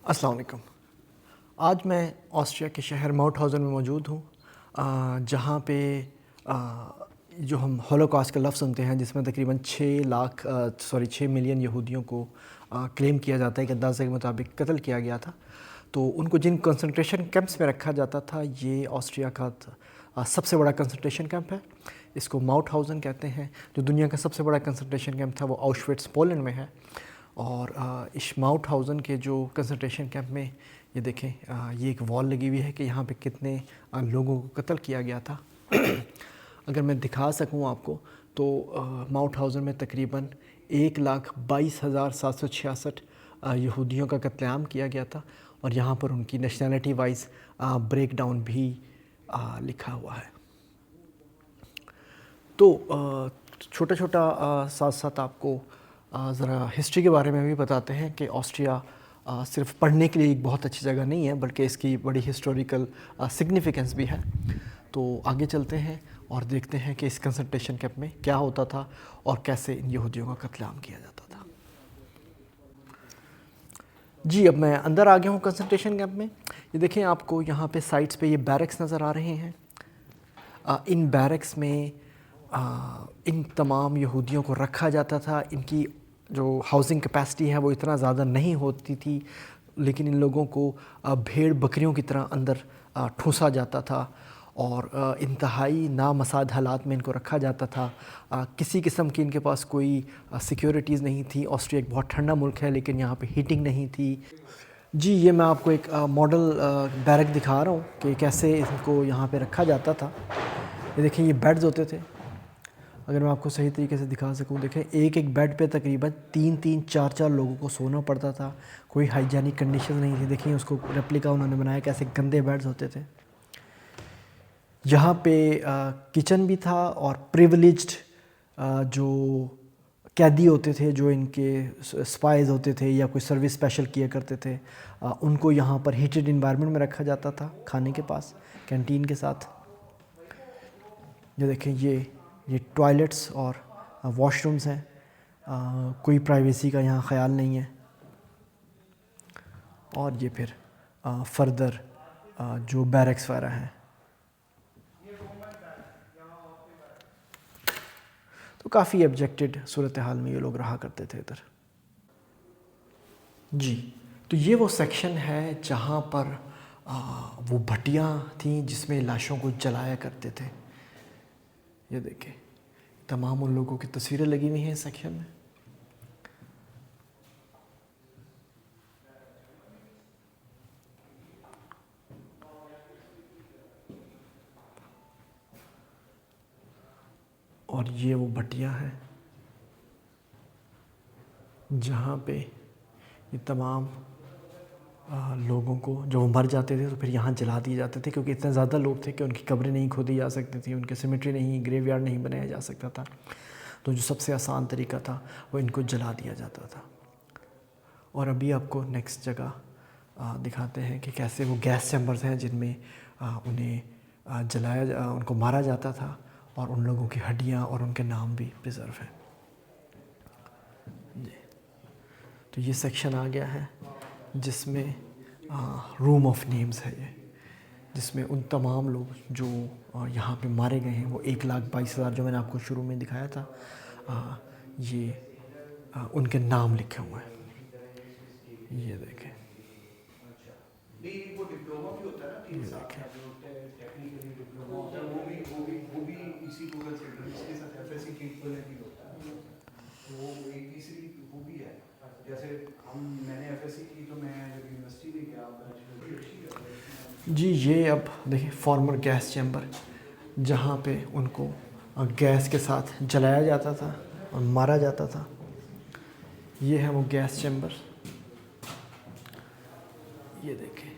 अस्सलाम वालेकुम। आज मैं ऑस्ट्रिया के शहर माउथहाउज़न में मौजूद हूँ, जहाँ पे जो हम होलोकॉस्ट का लफ्ज़ सुनते हैं, जिसमें तकरीबन 6 मिलियन यहूदियों को क्लेम किया जाता है कि अंदाज़े के मुताबिक कत्ल किया गया था। तो उनको जिन कंसंट्रेशन कैंप्स में रखा जाता था, ये ऑस्ट्रिया का सबसे बड़ा कंसंट्रेशन कैंप है। इसको माउथहाउज़न कहते हैं। जो दुनिया का सबसे बड़ा कंसंट्रेशन कैंप था वो ऑश्विट्ज़ पोलैंड में है। और इस माउथहाउज़न के जो कंसंट्रेशन कैंप में ये देखें, ये एक वॉल लगी हुई है कि यहाँ पे कितने लोगों को कत्ल किया गया था। अगर मैं दिखा सकूँ आपको तो माउथहाउज़न में तकरीबन 1,22,766 यहूदियों का कत्लेआम किया गया था। और यहाँ पर उनकी नेशनैलिटी वाइज ब्रेक डाउन भी लिखा हुआ है। तो छोटा छोटा साथ साथ आपको ज़रा हिस्ट्री के बारे में भी बताते हैं कि ऑस्ट्रिया सिर्फ पढ़ने के लिए एक बहुत अच्छी जगह नहीं है, बल्कि इसकी बड़ी हिस्टोरिकल सिग्निफिकेंस भी है। तो आगे चलते हैं और देखते हैं कि इस कंसंट्रेशन कैंप में क्या होता था और कैसे इन यहूदियों का कत्लेआम किया जाता था। जी, अब मैं अंदर आ गया हूँ कंसंट्रेशन कैंप में। ये देखें, आपको यहाँ पे साइड्स पे ये बैरक्स नज़र आ रहे हैं। इन बैरक्स में इन तमाम यहूदियों को रखा जाता था। इनकी जो हाउसिंग कैपेसिटी है वो इतना ज़्यादा नहीं होती थी, लेकिन इन लोगों को भेड़ बकरियों की तरह अंदर ठूंसा जाता था और इंतहाई नामसाद हालात में इनको रखा जाता था। किसी किस्म की इनके पास कोई सिक्योरिटीज़ नहीं थी। ऑस्ट्रिया एक बहुत ठंडा मुल्क है, लेकिन यहाँ पे हीटिंग नहीं थी। जी, ये मैं आपको एक मॉडल बैरक दिखा रहा हूँ कि कैसे इनको यहाँ पे रखा जाता था। ये देखें, ये बेड्स होते थे। अगर मैं आपको सही तरीके से दिखा सकूं, देखें, एक एक बेड पे तकरीबन 3-3, 4-4 लोगों को सोना पड़ता था। कोई हाइजीनिक कंडीशन नहीं थी। देखिए, उसको रेप्लिका उन्होंने बनाया, कैसे गंदे बेड्स होते थे। यहाँ पे किचन भी था और प्रिविलेज्ड जो कैदी होते थे, जो इनके स्पाइज होते थे या कोई सर्विस स्पेशल किया करते थे, उनको यहाँ पर हीटेड इन्वायरमेंट में रखा जाता था, खाने के पास, कैंटीन के साथ। ये देखें, ये टॉयलेट्स और वॉशरूम्स हैं। कोई प्राइवेसी का यहाँ ख्याल नहीं है। और ये फिर फर्दर जो बैरक्स वगैरह हैं। तो काफ़ी ऑब्जेक्टेड सूरत हाल में ये लोग रहा करते थे इधर। जी, तो ये वो सेक्शन है जहाँ पर वो भट्टियाँ थीं जिसमें लाशों को जलाया करते थे। ये देखें, तमाम उन लोगों की तस्वीरें लगी हुई हैं इस सेक्शन में। और ये वो भट्टियाँ हैं जहाँ पे ये तमाम लोगों को, जो मर जाते थे तो फिर यहाँ जला दिए जाते थे, क्योंकि इतने ज़्यादा लोग थे कि उनकी कब्रें नहीं खोदी जा सकती थी, उनके सिमेट्री नहीं, ग्रेवयार्ड नहीं बनाया जा सकता था। तो जो सबसे आसान तरीका था वो इनको जला दिया जाता था। और अभी आपको नेक्स्ट जगह दिखाते हैं कि कैसे वो गैस चैम्बर्स हैं जिनमें उन्हें उनको मारा जाता था, और उन लोगों की हड्डियाँ और उनके नाम भी प्रिजर्व हैं। जी, तो ये सेक्शन आ गया है जिसमें रूम ऑफ नेम्स है ये, जिसमें उन तमाम लोग जो यहाँ पे मारे गए हैं, वो 1,22,000 जो मैंने आपको शुरू में दिखाया था, ये उनके नाम लिखे हुए हैं। ये देखें, ये देखें। जी, ये अब देखिए फॉर्मर गैस चैम्बर, जहाँ पे उनको गैस के साथ जलाया जाता था और मारा जाता था। ये है वो गैस चैम्बर। ये देखें,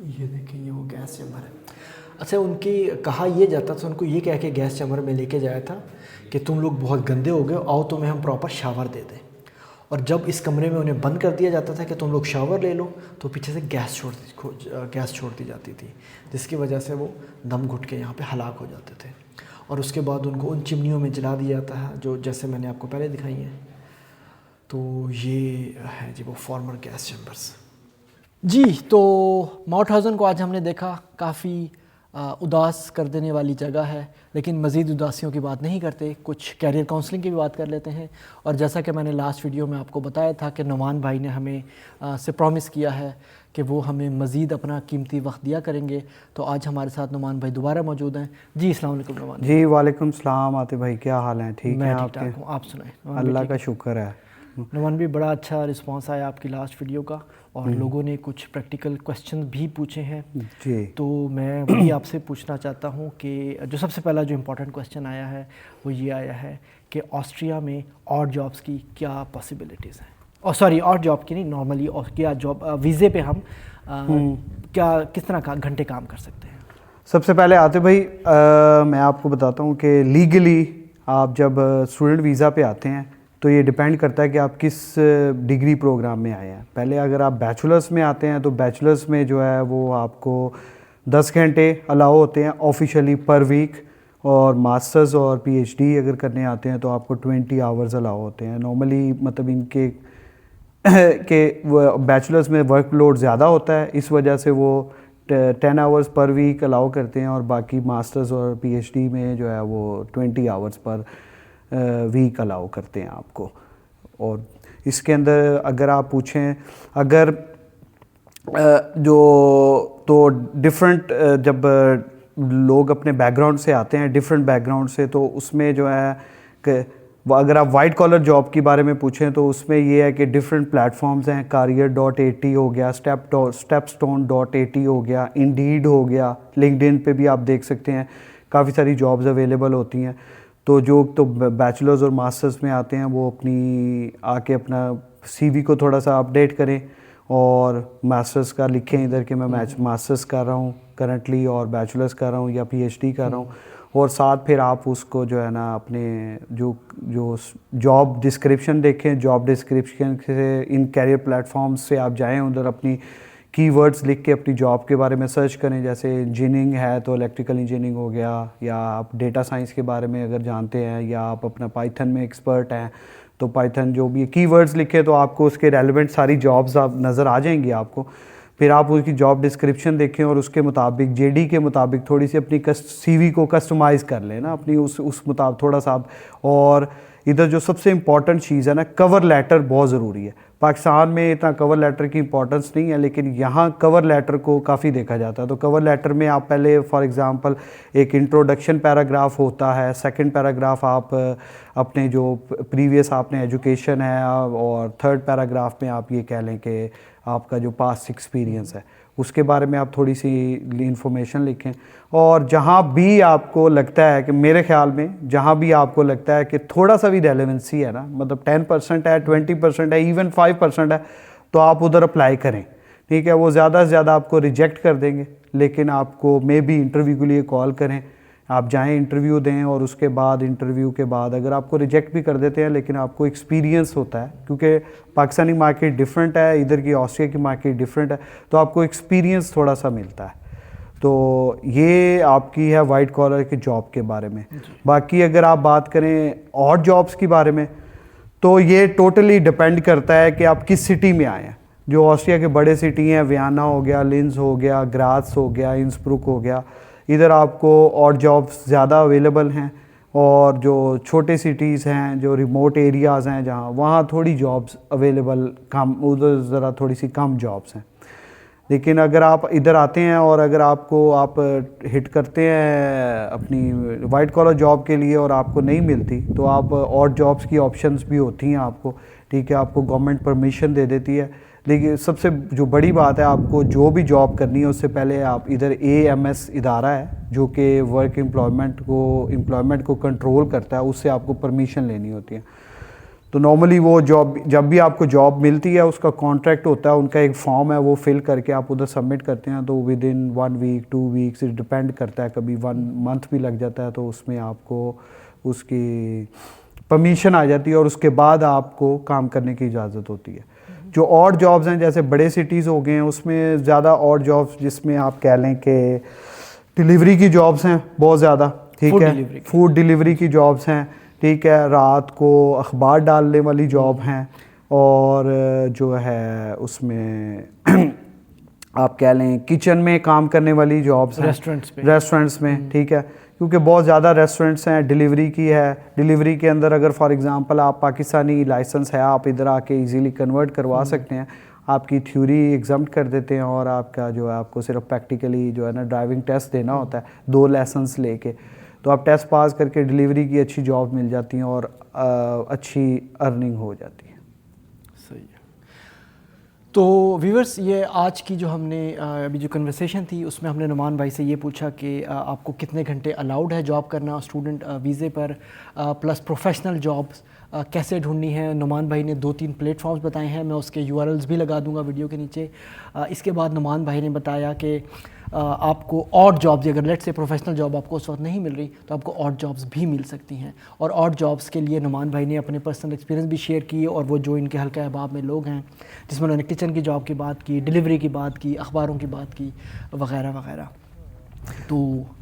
ये देखें, ये वो गैस चैम्बर है। अच्छा, उनकी कहा यह जाता था, उनको ये कह के गैस चैम्बर में लेके जाया था कि तुम लोग बहुत गंदे हो गए, आओ तुम्हें हम प्रॉपर शावर दे दें। और जब इस कमरे में उन्हें बंद कर दिया जाता था कि तुम लोग शावर ले लो, तो पीछे से गैस छोड़ दी जाती थी, जिसकी वजह से वो दम घुट के यहाँ पे हलाक हो जाते थे। और उसके बाद उनको उन चिमनियों में जला दिया जाता है, जो जैसे मैंने आपको पहले दिखाई हैं। तो ये है जी वो फॉर्मर गैस चैम्बर्स। जी, तो माउथहौज़न को आज हमने देखा, काफ़ी उदास कर देने वाली जगह है, लेकिन मज़ीद उदासियों की बात नहीं करते, कुछ कैरियर काउंसलिंग की भी बात कर लेते हैं। और जैसा कि मैंने लास्ट वीडियो में आपको बताया था कि नुमान भाई ने हमें से प्रॉमिस किया है कि वो हमें मज़ीद अपना कीमती वक्त दिया करेंगे, तो आज हमारे साथ नुमान भाई दोबारा मौजूद हैं। जी अस्सलाम वालेकुम नुमान जी। वालेकुम सलाम आतिफ भाई, क्या हाल है? ठीक है मैं ठीक ठाक हूँ, आप सुनाएं? अल्लाह का शुक्र है। नुमान भी बड़ा अच्छा रिस्पांस आया आपकी लास्ट वीडियो का, और लोगों ने कुछ प्रैक्टिकल क्वेश्चन भी पूछे हैं जी। तो मैं वही आपसे पूछना चाहता हूँ कि जो सबसे पहला जो इम्पोर्टेंट क्वेश्चन आया है वो ये आया है कि ऑस्ट्रिया में ऑड जॉब्स की क्या पॉसिबिलिटीज़ हैं? और सॉरी, ऑड जॉब की नहीं, नॉर्मली और क्या जॉब वीज़े पे हम क्या किस तरह का घंटे काम कर सकते हैं? सबसे पहले आतिफ भाई मैं आपको बताता हूँ कि लीगली आप जब स्टूडेंट वीज़ा पे आते हैं तो ये डिपेंड करता है कि आप किस डिग्री प्रोग्राम में आए हैं। पहले अगर आप बैचलर्स में आते हैं तो बैचलर्स में जो है वो आपको 10 घंटे अलाउ होते हैं ऑफिशियली पर वीक, और मास्टर्स और पीएचडी अगर करने आते हैं तो आपको 20 आवर्स अलाउ होते हैं नॉर्मली। मतलब इनके के बैचलर्स में वर्कलोड ज़्यादा होता है, इस वजह से वो 10 आवर्स पर वीक अलाउ करते हैं, और बाकी मास्टर्स और पीएचडी में जो है वो 20 आवर्स पर वीक अलाउ करते हैं आपको। और इसके अंदर अगर आप पूछें, अगर जो तो डिफरेंट जब लोग अपने बैकग्राउंड से आते हैं, डिफरेंट बैकग्राउंड से, तो उसमें जो है कि अगर आप वाइट कॉलर जॉब के बारे में पूछें तो उसमें ये है कि डिफरेंट प्लेटफॉर्म्स हैं। career.at हो गया, stepstone.at हो गया, इंडीड हो गया, लिंक्डइन पे भी आप देख सकते हैं, काफ़ी सारी जॉब्स अवेलेबल होती हैं। तो जो तो बैचलर्स और मास्टर्स में आते हैं वो अपनी आके अपना सीवी को थोड़ा सा अपडेट करें और मास्टर्स का लिखें इधर कि मैं मास्टर्स कर रहा हूँ करंटली और बैचलर्स कर रहा हूँ या पीएचडी कर रहा हूँ, और साथ फिर आप उसको जो है ना अपने जो जो जॉब डिस्क्रिप्शन देखें, जॉब डिस्क्रिप्शन से इन कैरियर प्लेटफॉर्म्स से आप जाएं, उधर अपनी कीवर्ड्स लिख के अपनी जॉब के बारे में सर्च करें। जैसे इंजीनियरिंग है तो इलेक्ट्रिकल इंजीनियरिंग हो गया, या आप डेटा साइंस के बारे में अगर जानते हैं, या आप अपना पाइथन में एक्सपर्ट हैं तो पाइथन जो भी कीवर्ड्स लिखे तो आपको उसके रेलेवेंट सारी जॉब्स आप नज़र आ जाएंगी आपको। फिर आप उसकी जॉब डिस्क्रिप्शन देखें और उसके मुताबिक जेडी के मुताबिक थोड़ी सी अपनी सीवी को कस्टमाइज़ कर लें ना अपनी उस मुताबिक थोड़ा सा आप। और इधर जो सबसे इम्पॉर्टेंट चीज़ है ना, कवर लेटर बहुत ज़रूरी है। पाकिस्तान में इतना कवर लेटर की इंपॉर्टेंस नहीं है, लेकिन यहाँ कवर लेटर को काफ़ी देखा जाता है। तो कवर लेटर में आप पहले फॉर एग्ज़ाम्पल एक इंट्रोडक्शन पैराग्राफ होता है, सेकंड पैराग्राफ आप अपने जो प्रीवियस आपने एजुकेशन है, और थर्ड पैराग्राफ में आप ये कह लें कि आपका जो पास्ट एक्सपीरियंस है उसके बारे में आप थोड़ी सी इन्फॉर्मेशन लिखें। और जहाँ भी आपको लगता है कि मेरे ख्याल में जहाँ भी आपको लगता है कि थोड़ा सा भी रेलेवेंसी है ना, मतलब 10% है, 20% है, इवन 5% है, तो आप उधर अप्लाई करें। ठीक है, वो ज़्यादा से ज़्यादा आपको रिजेक्ट कर देंगे, लेकिन आपको मे बी इंटरव्यू के लिए कॉल करें, आप जाएं इंटरव्यू दें, और उसके बाद इंटरव्यू के बाद अगर आपको रिजेक्ट भी कर देते हैं लेकिन आपको एक्सपीरियंस होता है, क्योंकि पाकिस्तानी मार्केट डिफरेंट है, इधर की ऑस्ट्रिया की मार्केट डिफरेंट है, तो आपको एक्सपीरियंस थोड़ा सा मिलता है। तो ये आपकी है वाइट कॉलर की जॉब के बारे में। बाकी अगर आप बात करें और जॉब्स के बारे में तो ये टोटली डिपेंड करता है कि आप किस सिटी में आए हैं। जो ऑस्ट्रिया के बड़े सिटी हैं, वियना हो गया, लिंज हो गया, ग्राज हो गया, इंसब्रुक हो गया, इधर आपको और जॉब्स ज़्यादा अवेलेबल हैं। और जो छोटे सिटीज़ हैं, जो रिमोट एरियाज़ हैं जहाँ, वहाँ थोड़ी जॉब्स अवेलेबल कम, उधर ज़रा थोड़ी सी कम जॉब्स हैं। लेकिन अगर आप इधर आते हैं और अगर आप हिट करते हैं अपनी वाइट कॉलर जॉब के लिए और आपको नहीं मिलती, तो आप और जॉब्स की ऑप्शंस भी होती हैं आपको। ठीक है, आपको गवर्नमेंट परमिशन दे देती है। लेकिन सबसे जो बड़ी बात है, आपको जो भी जॉब करनी है उससे पहले आप इधर AMS इदारा है जो कि वर्क एम्प्लॉयमेंट को कंट्रोल करता है, उससे आपको परमिशन लेनी होती है। तो नॉर्मली वो जॉब, जब भी आपको जॉब मिलती है उसका कॉन्ट्रैक्ट होता है, उनका एक फॉर्म है, वो फिल करके आप उधर सबमिट करते हैं। तो within 1 week 2 weeks depend करता है, कभी 1 मंथ भी लग जाता है, तो उसमें आपको उसकी परमिशन आ जाती है और उसके बाद आपको काम करने की इजाज़त होती है। जो और जॉब्स हैं जैसे बड़े सिटीज़ हो गए हैं, उसमें ज़्यादा और जॉब्स जिसमें आप कह लें कि डिलीवरी की जॉब्स हैं बहुत ज़्यादा। ठीक Food है, delivery की। फूड डिलीवरी की जॉब्स हैं, ठीक है, रात को अखबार डालने वाली जॉब हैं, और जो है उसमें आप कह लें किचन में काम करने वाली जॉब्स हैं, रेस्टोरेंट्स में, ठीक है, क्योंकि बहुत ज़्यादा रेस्टोरेंट्स हैं। डिलीवरी की है, डिलीवरी के अंदर अगर फॉर एग्जांपल आप पाकिस्तानी लाइसेंस है, आप इधर आके इजीली कन्वर्ट करवा सकते हैं, आपकी थ्योरी एग्जाम्प्ट कर देते हैं और आपका जो है आपको सिर्फ प्रैक्टिकली जो है ना ड्राइविंग टेस्ट देना होता है 2 लेसन्स लेके, तो आप टेस्ट पास करके डिलीवरी की अच्छी जॉब मिल जाती हैं और अच्छी अर्निंग हो जाती है। सही है। तो व्यूअर्स, ये आज की जो हमने अभी जो कन्वर्सेशन थी उसमें हमने नुमान भाई से ये पूछा कि आपको कितने घंटे अलाउड है जॉब करना स्टूडेंट वीज़े पर, प्लस प्रोफेशनल जॉब्स कैसे ढूंढनी है। नुमान भाई ने 2-3 प्लेटफॉर्म्स बताए हैं, मैं उसके यूआरएल्स भी लगा दूंगा वीडियो के नीचे। इसके बाद नुमान भाई ने बताया कि आपको ऑड जॉब्स, अगर लेट्स से प्रोफेशनल जॉब आपको उस वक्त नहीं मिल रही तो आपको ऑड जॉब्स भी मिल सकती हैं, और ऑड जॉब्स के लिए नुमान भाई ने अपने पर्सनल एक्सपीरियंस भी शेयर किए, और वो जो इनके हल्का अहबाब में लोग हैं जिसमें उन्होंने किचन की जॉब की बात की, डिलीवरी की बात की, अखबारों की बात की, वगैरह वगैरह। तो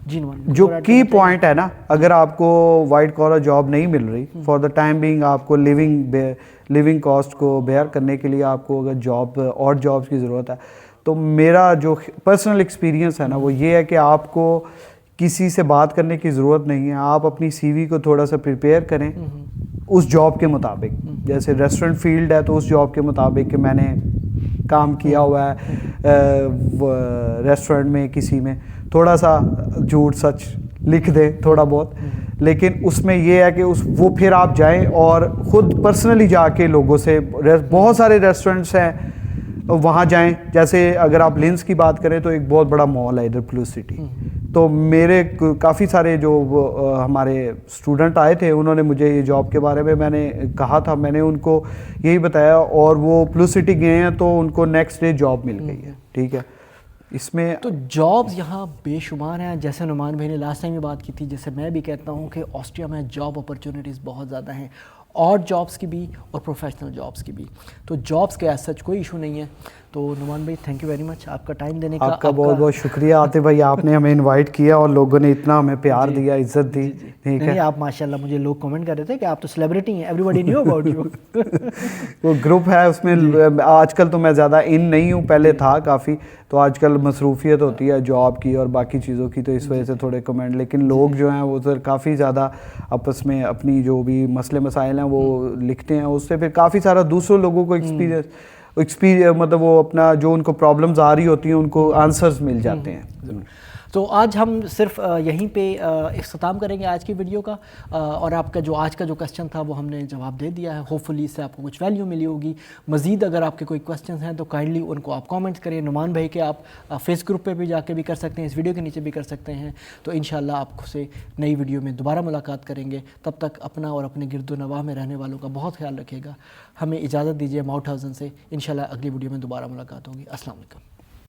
जी नुमान, जो की पॉइंट है ना, अगर आपको वाइट कॉलर जॉब नहीं मिल रही फॉर द टाइम बिंग, आपको लिविंग कॉस्ट को बेयर करने के लिए आपको अगर जॉब और जॉब्स की ज़रूरत है, तो मेरा जो पर्सनल एक्सपीरियंस है ना वो ये है कि आपको किसी से बात करने की ज़रूरत नहीं है। आप अपनी सीवी को थोड़ा सा प्रिपेयर करें उस जॉब के मुताबिक, जैसे रेस्टोरेंट फील्ड है तो उस जॉब के मुताबिक कि मैंने काम किया हुआ है रेस्टोरेंट में, किसी में थोड़ा सा झूठ सच लिख दें थोड़ा बहुत, लेकिन उसमें ये है कि वो फिर आप जाएं और ख़ुद पर्सनली जाके लोगों से, बहुत सारे रेस्टोरेंट्स हैं वहाँ जाएं। जैसे अगर आप लिंस की बात करें तो एक बहुत बड़ा मॉल है इधर प्लस सिटी, तो मेरे काफ़ी सारे जो हमारे स्टूडेंट आए थे उन्होंने मुझे ये जॉब के बारे में मैंने कहा था, मैंने उनको यही बताया और वो प्लस सिटी गए हैं तो उनको नेक्स्ट डे जॉब मिल गई है। ठीक है, इसमें तो जॉब्स यहाँ बेशुमार हैं। जैसे नुमान भाई ने लास्ट टाइम भी बात की थी, जैसे मैं भी कहता हूँ कि ऑस्ट्रिया में जॉब अपॉर्चुनिटीज़ बहुत ज़्यादा हैं, और जॉब्स की भी और प्रोफेशनल जॉब्स की भी। तो जॉब्स के एज सच कोई इशू नहीं है। तो नुमान भाई थैंक यू वेरी मच आपका टाइम देने का। आपका बहुत बहुत शुक्रिया आतिफ भाई, आपने हमें इनवाइट किया और लोगों ने इतना हमें प्यार दिया, इज्जत दी। ठीक है, आप माशाल्लाह, मुझे लोग कमेंट कर रहे थे कि आप तो सेलिब्रिटी हैं, एवरीबॉडी न्यू अबाउट यू। वो ग्रुप है उसमें, आजकल तो मैं ज़्यादा इन नहीं हूँ, पहले था काफ़ी, तो आजकल मसरूफियत होती है जॉब की और बाकी चीज़ों की, तो इस वजह से थोड़े कमेंट, लेकिन लोग जो हैं वो सर काफ़ी ज़्यादा आपस में अपनी जो भी मसले मसाइल हैं वो लिखते हैं, उससे फिर काफ़ी सारा दूसरों लोगों को एक्सपीरियंस मतलब वो अपना जो उनको प्रॉब्लम्स आ रही होती हैं उनको आंसर्स मिल जाते हैं। तो आज हम सिर्फ यहीं पे इख्तिताम करेंगे आज की वीडियो का, और आपका जो आज का जो क्वेश्चन था वो हमने जवाब दे दिया है। होपफुली इससे आपको कुछ वैल्यू मिली होगी। मज़ीद अगर आपके कोई क्वेश्चंस हैं तो काइंडली उनको आप कमेंट्स करें। नुमान भाई के आप फेस ग्रुप पे भी जाके भी कर सकते हैं, इस वीडियो के नीचे भी कर सकते हैं। तो इंशाल्लाह आपसे नई वीडियो में दोबारा मुलाकात करेंगे। तब तक अपना और अपने गिरदो नवाह में रहने वालों का बहुत ख्याल रखिएगा। हमें इजाज़त दीजिए माउथ हाउसन से। इंशाल्लाह अगली वीडियो में दोबारा मुलाकात होगी। अस्सलाम वालेकुम।